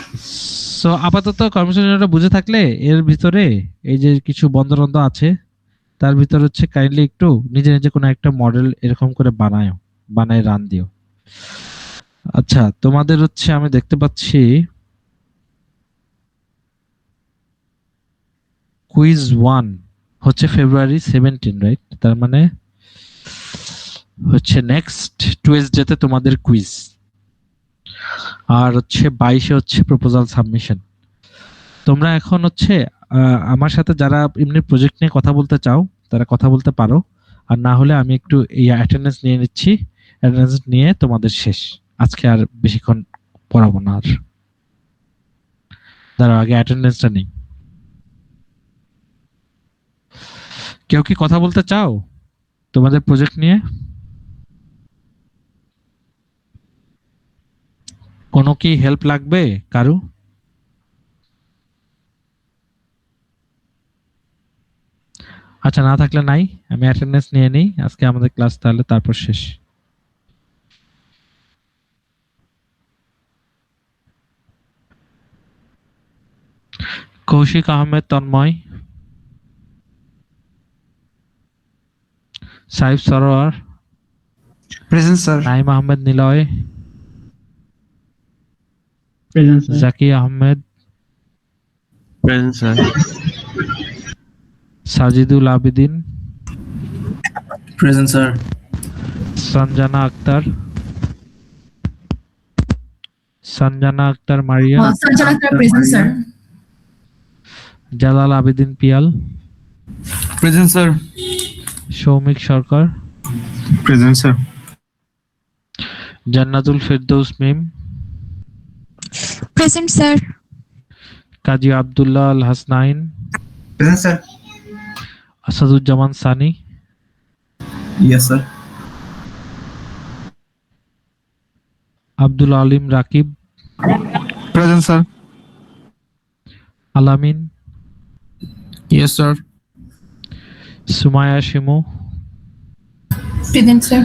সো আপাতত কর্মসূচিটা বুঝে থাকলে এর ভিতরে এই যে কিছু বন্ধ আছে তার ভিতর হচ্ছে কাইন্ডলি একটু নিজে নিজে কোনো একটা মডেল এরকম করে বানায় রান দিও। আচ্ছা, তোমাদের হচ্ছে আমি দেখতে পাচ্ছি কুইজ 1 হচ্ছে ফেব্রুয়ারি 17, রাইট? তার মানে হচ্ছে নেক্সট টুয়েসডেতে তোমাদের কুইজ, আর হচ্ছে 22 হচ্ছে প্রপোজাল সাবমিশন। তোমরা এখন হচ্ছে আমার সাথে যারা এমনি প্রজেক্ট নিয়ে কথা বলতে চাও তারা কথা বলতে পারো, আর না হলে আমি একটু এই অ্যাটেন্ডেন্স নিয়ে নিচ্ছি। অ্যাটেন্ডেন্স নিয়ে তোমাদের শেষ, আজকে আর বেশিক্ষণ পড়াবো না। আর দাঁড়াও, আগে অ্যাটেন্ডেন্সটা নেই। কেউ কি কথা বলতে চাও তোমাদের প্রজেক্ট নিয়ে? কোনো কি হেল্প লাগবে কারু? আচ্ছা, না থাকলে নাই, আমি অ্যাটেন্ডেন্স নিয়ে নিই। আজকে আমাদের ক্লাস তাহলে তারপর শেষ। Koushik Ahmed Tonmoy, Saif Sarwar, present sir. Naim Ahmed Niloy, Zaki Ahmed, present sir. Sajidul Abidin, present sir. Sanjana Akhtar Maria, Sanjana Akhtar, present, sir. Jalal Abedin Piyal, present sir. Soumik Sarkar, present sir. Jannatul Ferdous Mim, Present, sir. Kazi Abdullah Al Hasnain, present sir. Asaduzzaman Sunny, yes sir. Abdul Alim Rakib, present sir. Alamin, yes sir. Sumaiya Shimu, Present, sir.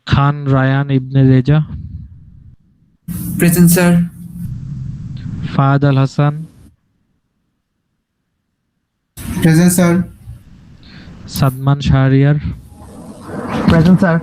Khan Rayan Ibne Reza, present sir. Fahad Al Hasan, present sir. Sadman Shahriar, present sir.